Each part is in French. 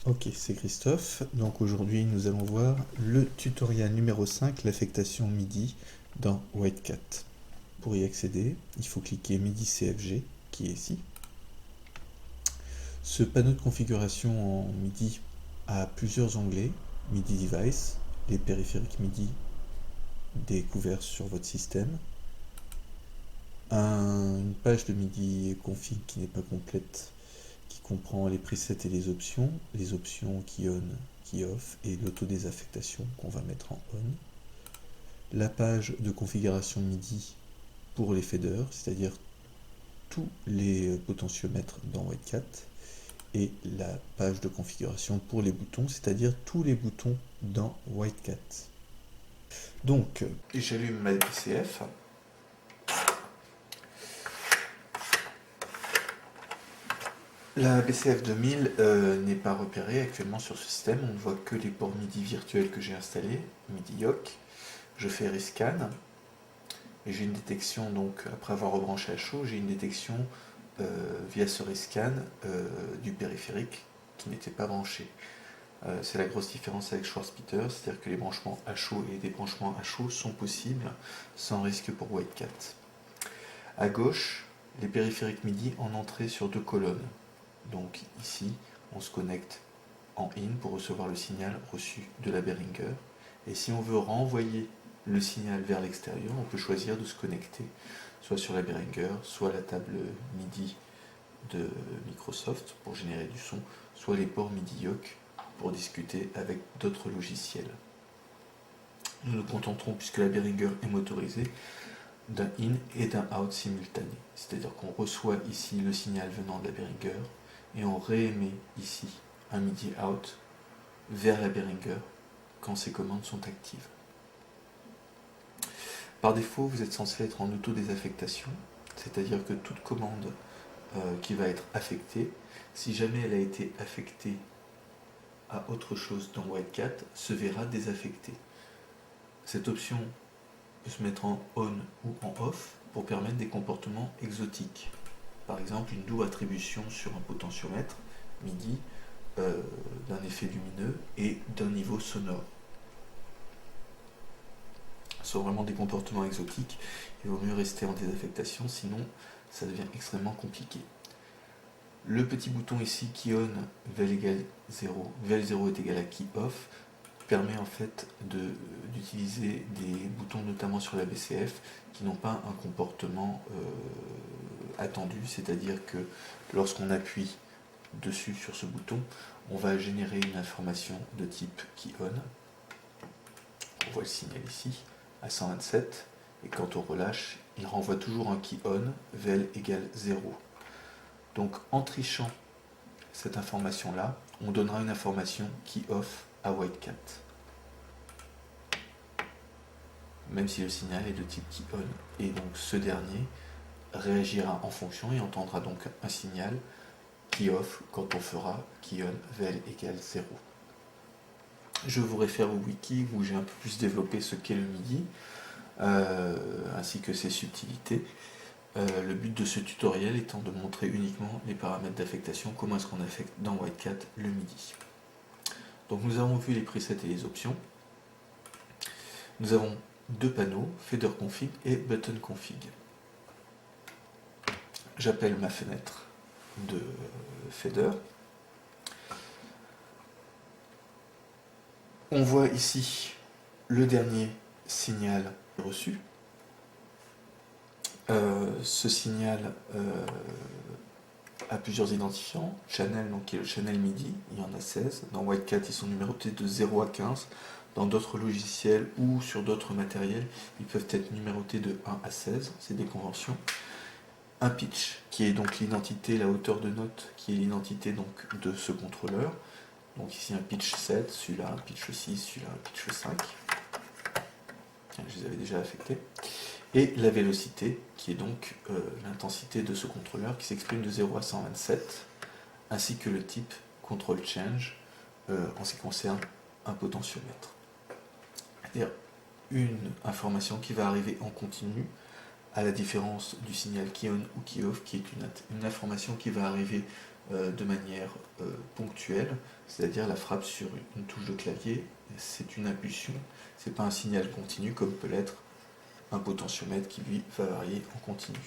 Ok, c'est Christophe. Donc aujourd'hui, nous allons voir le tutoriel numéro 5, l'affectation MIDI dans WhiteCat. Pour y accéder, il faut cliquer MIDI CFG, qui est ici. Ce panneau de configuration en MIDI a plusieurs onglets. MIDI Device, les périphériques MIDI découverts sur votre système. Une page de MIDI config qui n'est pas complète, qui comprend les presets et les options qui on, qui off et l'autodésaffectation qu'on va mettre en on. La page de configuration MIDI pour les faders, c'est-à-dire tous les potentiomètres dans WhiteCat, et la page de configuration pour les boutons, c'est-à-dire tous les boutons dans WhiteCat. Donc, j'allume ma BCF. La BCF 2000 n'est pas repérée actuellement sur ce système, on ne voit que les ports MIDI virtuels que j'ai installés, MIDI Yoke. Je fais Rescan, et j'ai une détection, donc après avoir rebranché à chaud, j'ai une détection via ce Rescan du périphérique qui n'était pas branché. C'est la grosse différence avec Schwarz-Peter, c'est-à-dire que les branchements à chaud et des branchements à chaud sont possibles sans risque pour WhiteCat. À gauche, les périphériques MIDI en entrée sur deux colonnes. Donc ici, on se connecte en in pour recevoir le signal reçu de la Behringer. Et si on veut renvoyer le signal vers l'extérieur, on peut choisir de se connecter soit sur la Behringer, soit la table MIDI de Microsoft pour générer du son, soit les ports MIDI Yoke pour discuter avec d'autres logiciels. Nous nous contenterons, puisque la Behringer est motorisée, d'un in et d'un out simultané. C'est-à-dire qu'on reçoit ici le signal venant de la Behringer et on réémet ici un MIDI out vers la Behringer quand ces commandes sont actives. Par défaut, vous êtes censé être en auto-désaffectation, c'est-à-dire que toute commande qui va être affectée, si jamais elle a été affectée à autre chose dans WhiteCat, se verra désaffectée. Cette option peut se mettre en on ou en off pour permettre des comportements exotiques. Par exemple, une double attribution sur un potentiomètre MIDI d'un effet lumineux et d'un niveau sonore. Ce sont vraiment des comportements exotiques. Il vaut mieux rester en désaffectation, sinon ça devient extrêmement compliqué. Le petit bouton ici qui on, vel égale 0, vel 0 est égal à qui off, permet en fait d'utiliser des boutons notamment sur la BCF qui n'ont pas un comportement attendu, c'est-à-dire que lorsqu'on appuie dessus sur ce bouton, on va générer une information de type qui on. On voit le signal ici à 127 et quand on relâche, il renvoie toujours un qui on, vel égale 0. Donc en trichant cette information-là, on donnera une information qui off à WhiteCat. Même si le signal est de type qui on. Et donc ce dernier réagira en fonction et entendra donc un signal qui off quand on fera qui on vel égale 0. Je vous réfère au wiki où j'ai un peu plus développé ce qu'est le MIDI, ainsi que ses subtilités. Le but de ce tutoriel étant de montrer uniquement les paramètres d'affectation, comment est-ce qu'on affecte dans WhiteCat le MIDI. Donc nous avons vu les presets et les options. Nous avons deux panneaux, Fader Config et Button Config. J'appelle ma fenêtre de Fader. On voit ici le dernier signal reçu. Ce signal a plusieurs identifiants. Channel, donc, qui est le channel MIDI, il y en a 16. Dans WhiteCat, ils sont numérotés de 0 à 15. Dans d'autres logiciels ou sur d'autres matériels, ils peuvent être numérotés de 1 à 16. C'est des conventions. Un pitch, qui est donc l'identité, la hauteur de note, qui est l'identité donc de ce contrôleur. Donc ici un pitch 7, celui-là un pitch 6, celui-là un pitch 5. Je les avais déjà affectés. Et la vélocité, qui est donc l'intensité de ce contrôleur, qui s'exprime de 0 à 127, ainsi que le type control change en ce qui concerne un potentiomètre. C'est-à-dire une information qui va arriver en continu, à la différence du signal qui on ou qui off, qui est une information qui va arriver de manière ponctuelle, c'est-à-dire la frappe sur une touche de clavier, c'est une impulsion, c'est pas un signal continu comme peut l'être un potentiomètre qui lui va varier en continu.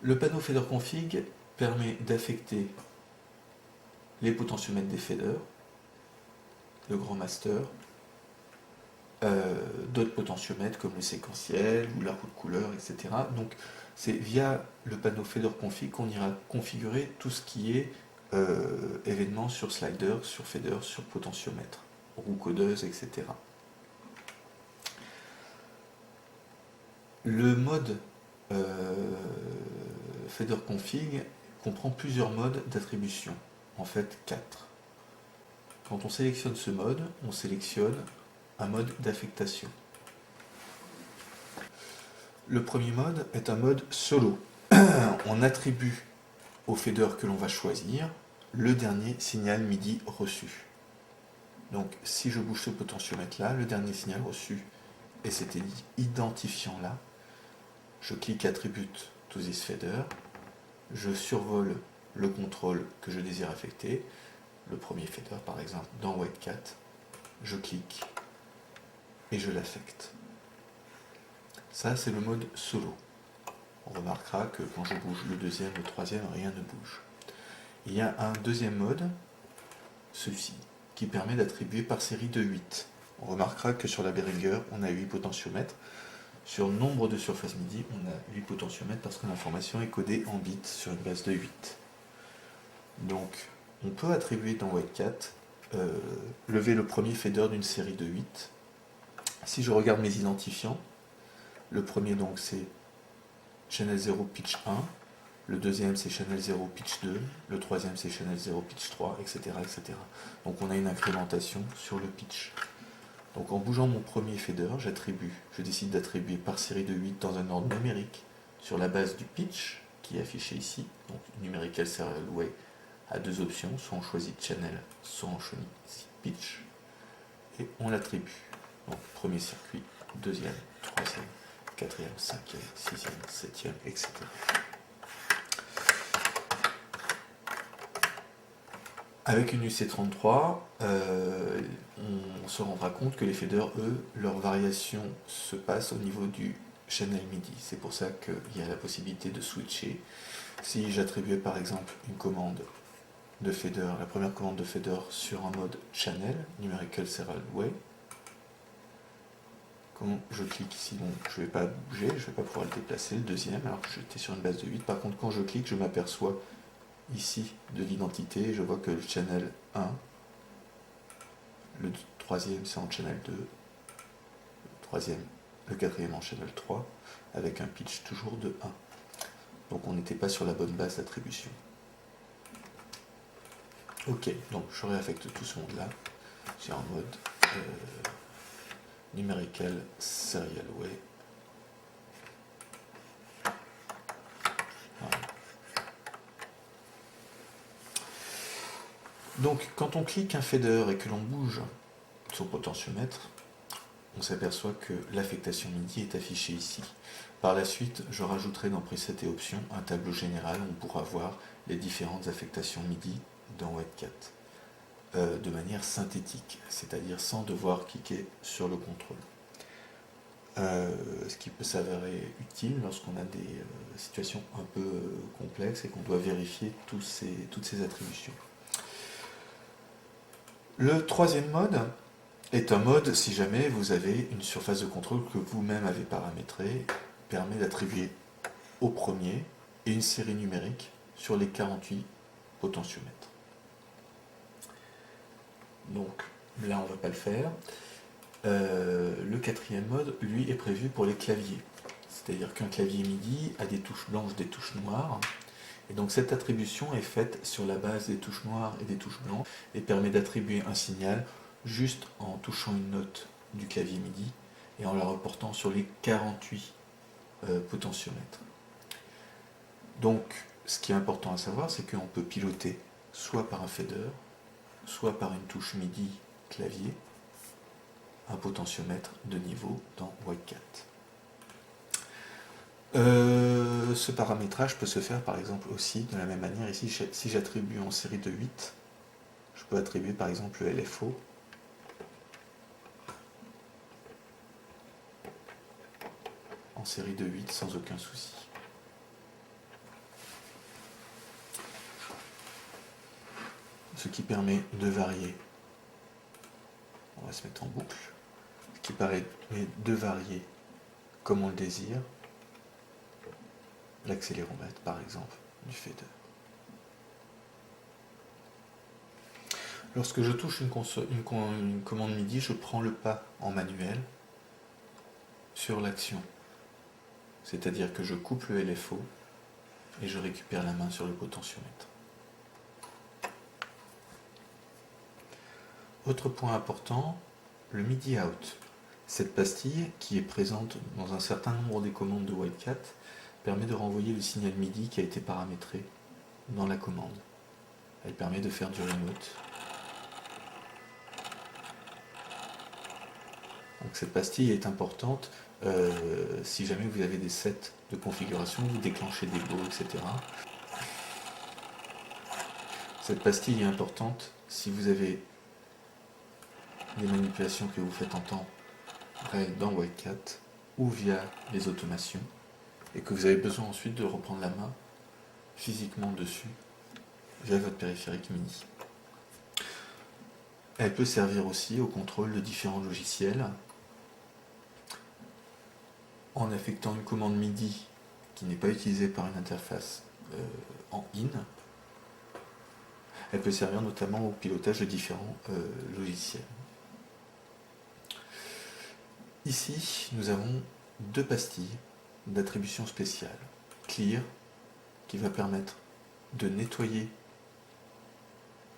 Le panneau fader config permet d'affecter les potentiomètres des faders, le grand master, d'autres potentiomètres comme le séquentiel ou la roue de couleur, etc. Donc c'est via le panneau fader config qu'on ira configurer tout ce qui est événements sur slider, sur fader, sur potentiomètre, roue codeuse, etc. Le mode fader config comprend plusieurs modes d'attribution, en fait 4. Quand on sélectionne ce mode, on sélectionne un mode d'affectation. Le premier mode est un mode solo. On attribue au fader que l'on va choisir le dernier signal MIDI reçu. Donc si je bouge ce potentiomètre là, le dernier signal reçu est cet identifiant là. Je clique Attribute to this fader, je survole le contrôle que je désire affecter, le premier fader par exemple dans Whitecat, je clique et je l'affecte. Ça c'est le mode solo. On remarquera que quand je bouge le deuxième, le troisième, rien ne bouge. Il y a un deuxième mode, celui-ci, qui permet d'attribuer par série de 8. On remarquera que sur la Behringer, on a 8 potentiomètres. Sur nombre de surfaces MIDI, on a 8 potentiomètres parce que l'information est codée en bits sur une base de 8. Donc, on peut attribuer dans Whitecat, lever le premier fader d'une série de 8. Si je regarde mes identifiants, le premier donc c'est Channel 0 pitch 1, le deuxième c'est Channel 0 pitch 2, le troisième c'est Channel 0 pitch 3, etc., etc. Donc on a une incrémentation sur le pitch. Donc en bougeant mon premier fader, je décide d'attribuer par série de 8 dans un ordre numérique sur la base du pitch qui est affiché ici. Donc Numerical Serial Way a deux options, soit on choisit Channel, soit on choisit Pitch, et on l'attribue. Donc premier circuit, deuxième, troisième, quatrième, cinquième, sixième, septième, etc. Avec une UC33, on se rendra compte que les faders, eux, leur variation se passe au niveau du channel MIDI. C'est pour ça qu'il y a la possibilité de switcher. Si j'attribuais par exemple une commande de fader, la première commande de fader sur un mode channel, Numerical Serial Way, quand je clique ici, bon, je ne vais pas bouger, je ne vais pas pouvoir le déplacer, le deuxième, alors que j'étais sur une base de 8. Par contre, quand je clique, je m'aperçois ici de l'identité, je vois que le channel 1, le troisième c'est en channel 2, le quatrième en channel 3, avec un pitch toujours de 1. Donc on n'était pas sur la bonne base d'attribution. Ok, donc je réaffecte tout ce monde-là sur un mode Numerical Serial Way. Voilà. Donc quand on clique un fader et que l'on bouge son potentiomètre, on s'aperçoit que l'affectation MIDI est affichée ici. Par la suite, je rajouterai dans Preset et Options un tableau général où on pourra voir les différentes affectations MIDI dans Whitecat de manière synthétique, c'est-à-dire sans devoir cliquer sur le contrôle. Ce qui peut s'avérer utile lorsqu'on a des situations un peu complexes et qu'on doit vérifier toutes ces attributions. Le troisième mode est un mode, si jamais vous avez une surface de contrôle que vous-même avez paramétrée, permet d'attribuer au premier et une série numérique sur les 48 potentiomètres. Donc là, on ne va pas le faire. Le quatrième mode, lui, est prévu pour les claviers. C'est-à-dire qu'un clavier MIDI a des touches blanches, des touches noires. Et donc cette attribution est faite sur la base des touches noires et des touches blanches et permet d'attribuer un signal juste en touchant une note du clavier MIDI et en la reportant sur les 48 potentiomètres. Donc ce qui est important à savoir, c'est qu'on peut piloter soit par un fader, soit par une touche MIDI clavier, un potentiomètre de niveau dans Whitecat. Ce paramétrage peut se faire par exemple aussi de la même manière. Ici, si j'attribue en série de 8, je peux attribuer par exemple le LFO. En série de 8 sans aucun souci. Ce qui permet de varier. On va se mettre en boucle. Ce qui permet de varier comme on le désire. L'accéléromètre par exemple du fader. Lorsque je touche une commande MIDI, je prends le pas en manuel sur l'action. C'est-à-dire que je coupe le LFO et je récupère la main sur le potentiomètre. Autre point important, le MIDI out. Cette pastille, qui est présente dans un certain nombre des commandes de Wildcat, permet de renvoyer le signal MIDI qui a été paramétré dans la commande. Elle permet de faire du remote. Donc cette pastille est importante si jamais vous avez des sets de configuration, vous déclenchez des baux, etc. Cette pastille est importante si vous avez des manipulations que vous faites en temps réel dans Wildcat ou via les automations et que vous avez besoin ensuite de reprendre la main physiquement dessus via votre périphérique MIDI. Elle peut servir aussi au contrôle de différents logiciels en affectant une commande MIDI qui n'est pas utilisée par une interface en in. Elle peut servir notamment au pilotage de différents logiciels. Ici, nous avons deux pastilles d'attribution spéciale. Clear, qui va permettre de nettoyer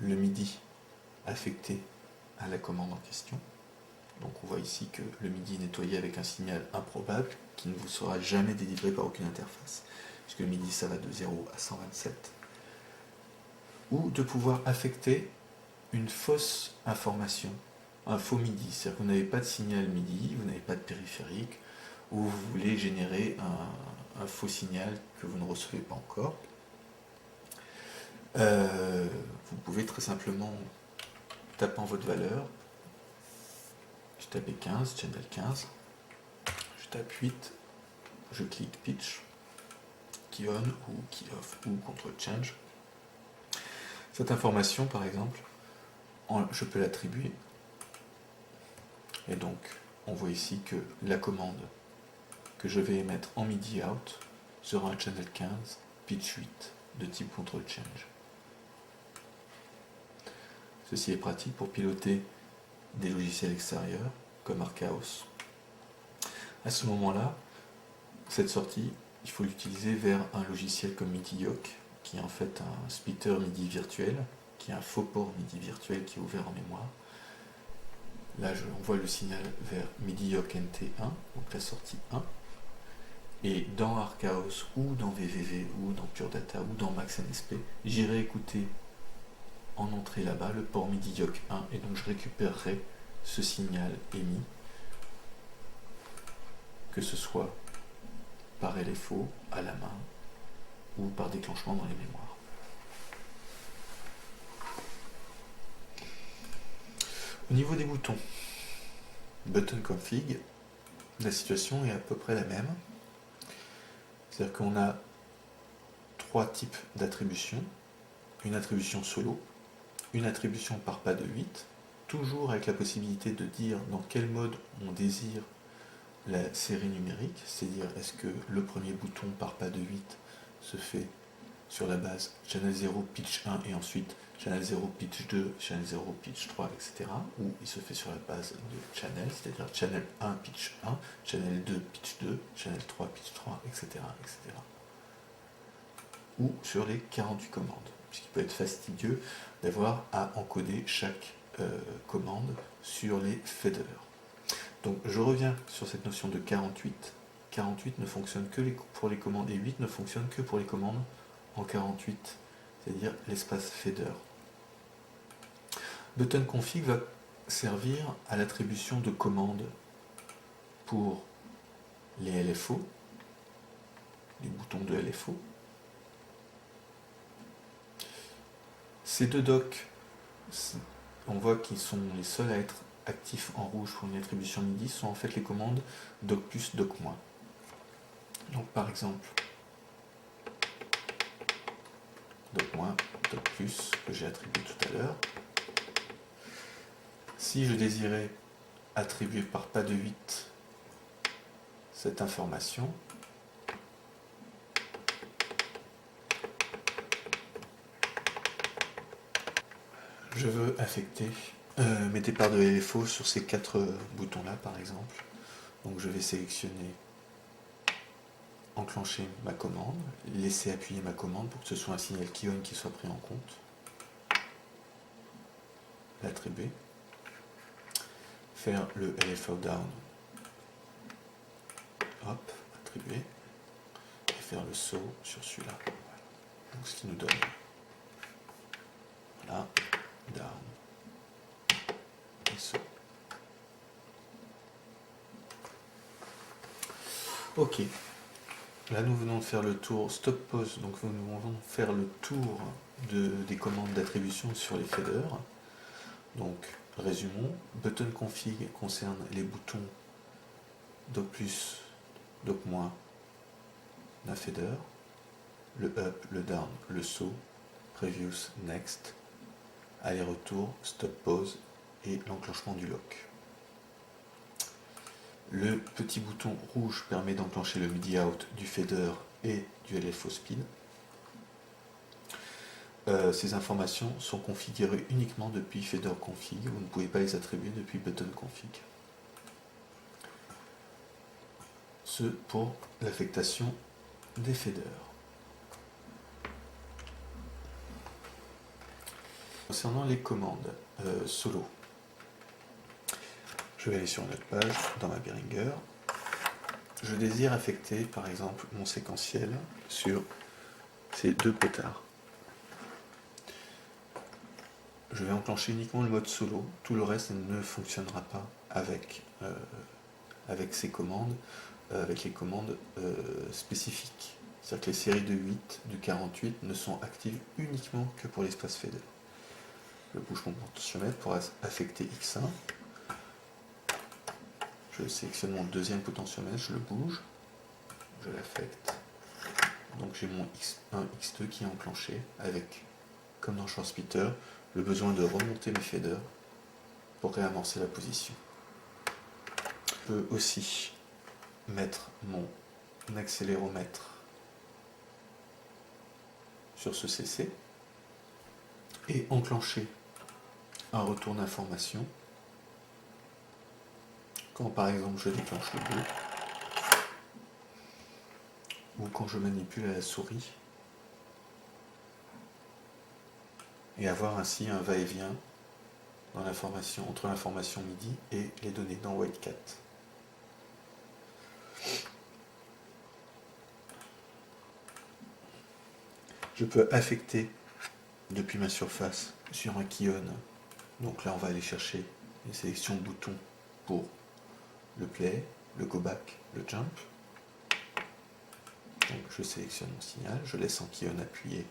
le MIDI affecté à la commande en question. Donc on voit ici que le MIDI est nettoyé avec un signal improbable qui ne vous sera jamais délivré par aucune interface, puisque le MIDI ça va de 0 à 127. Ou de pouvoir affecter une fausse information, un faux MIDI, c'est-à-dire que vous n'avez pas de signal MIDI, vous n'avez pas de périphérique, ou vous voulez générer un faux signal que vous ne recevez pas encore. Vous pouvez très simplement, tapant votre valeur, je tape 15, channel 15, je tape 8, je clique pitch, key on ou key off ou control change. Cette information par exemple, je peux l'attribuer. Et donc on voit ici que la commande que je vais émettre en MIDI out sera un channel 15, pitch 8 de type control change. Ceci est pratique pour piloter des logiciels extérieurs comme Archaos. À ce moment-là, cette sortie, il faut l'utiliser vers un logiciel comme MIDIOC, qui est en fait un splitter MIDI virtuel, qui est un faux port MIDI virtuel qui est ouvert en mémoire. Là, on voit le signal vers MIDIOC NT1, donc la sortie 1. Et dans Archaos, ou dans VVV, ou dans Pure Data, ou dans Max NSP, j'irai écouter en entrée là-bas le port MIDIOC 1, et donc je récupérerai ce signal émis, que ce soit par LFO, à la main, ou par déclenchement dans les mémoires. Au niveau des boutons, button config, la situation est à peu près la même. C'est-à-dire qu'on a trois types d'attributions. Une attribution solo, une attribution par pas de 8, toujours avec la possibilité de dire dans quel mode on désire la série numérique, c'est-à-dire est-ce que le premier bouton par pas de 8 se fait sur la base channel 0 pitch 1 et ensuite channel 0 pitch 2, channel 0 pitch 3, etc. ou il se fait sur la base de channel, c'est-à-dire channel 1 pitch 1, channel 2 pitch 2, channel 3 pitch 3, etc. etc. ou sur les 48 commandes, puisqu'il peut être fastidieux d'avoir à encoder chaque commande sur les faders. Donc je reviens sur cette notion de 48. 48 ne fonctionne que pour les commandes et 8 ne fonctionne que pour les commandes en 48, c'est-à-dire l'espace fader. Button config va servir à l'attribution de commandes pour les LFO les boutons de LFO. Ces deux docks, on voit qu'ils sont les seuls à être actifs en rouge pour une attribution MIDI, sont en fait les commandes dock plus, dock moins. Donc par exemple, dock moins, dock plus, que j'ai attribué tout à l'heure. Si je désirais attribuer par pas de 8 cette information, je veux affecter mes départs de LFO sur ces 4 boutons-là, par exemple. Donc je vais sélectionner, enclencher ma commande, laisser appuyer ma commande pour que ce soit un signal Key-on qui soit pris en compte, l'attribuer, faire le LFO down, hop, attribuer, et faire le saut sur celui-là. Voilà. Donc ce qui nous donne, voilà, down, et saut. Ok, là nous venons de faire le tour stop pause, donc nous venons de faire le tour des commandes d'attribution sur les faders. Donc résumons, button config concerne les boutons dock plus, dock moins d'un fader, le up, le down, le saut, previous, next, aller-retour, stop pause et l'enclenchement du lock. Le petit bouton rouge permet d'enclencher le MIDI out du fader et du LFO speed. Ces informations sont configurées uniquement depuis fader config, vous ne pouvez pas les attribuer depuis button config. Ce pour l'affectation des faders. Concernant les commandes solo, je vais aller sur une autre page, dans ma Behringer. Je désire affecter par exemple mon séquentiel sur ces 2 potards. Je vais enclencher uniquement le mode solo, tout le reste ne fonctionnera pas avec ces commandes, avec les commandes spécifiques. C'est-à-dire que les séries de 8, de 48 ne sont actives uniquement que pour l'espace fader. Je bouge mon potentiomètre pour affecter X1. Je sélectionne mon deuxième potentiomètre, je le bouge, je l'affecte. Donc j'ai mon X1, X2 qui est enclenché avec, comme dans Short Splitter, le besoin de remonter mes faders pour réamorcer la position. Je peux aussi mettre mon accéléromètre sur ce CC et enclencher un retour d'information quand par exemple je déclenche le bleu ou quand je manipule à la souris et avoir ainsi un va-et-vient dans l'information, entre l'information MIDI et les données dans WaveCat. Je peux affecter depuis ma surface sur un Key-on. Donc là on va aller chercher une sélection de boutons pour le play, le go back, le jump. Donc je sélectionne mon signal, je laisse en Key-on appuyé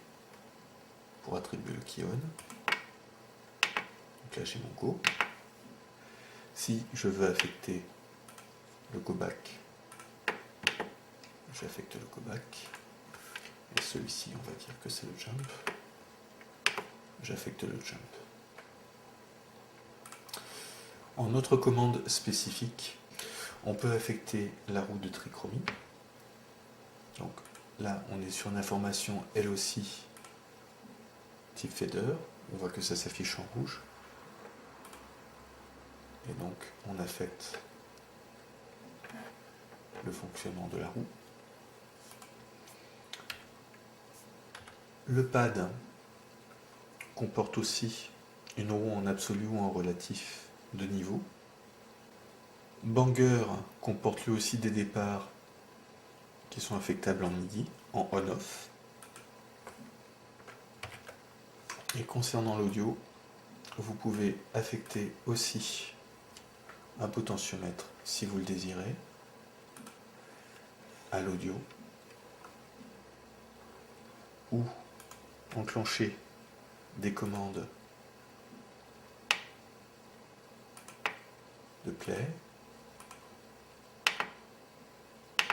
pour attribuer le Key-on. Donc là j'ai mon go. Si je veux affecter le go back, j'affecte le go back. Et celui-ci, on va dire que c'est le jump. J'affecte le jump. En autre commande spécifique, on peut affecter la roue de trichromie. Donc là, on est sur une information elle aussi type fader. On voit que ça s'affiche en rouge. Et donc, on affecte le fonctionnement de la roue. Le pad comporte aussi une roue en absolu ou en relatif de niveau. Banger comporte lui aussi des départs qui sont affectables en MIDI, en on-off. Et concernant l'audio, vous pouvez affecter aussi un potentiomètre si vous le désirez à l'audio ou enclencher des commandes de play,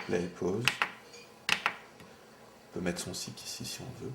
play, pause. On peut mettre son cycle ici si on veut.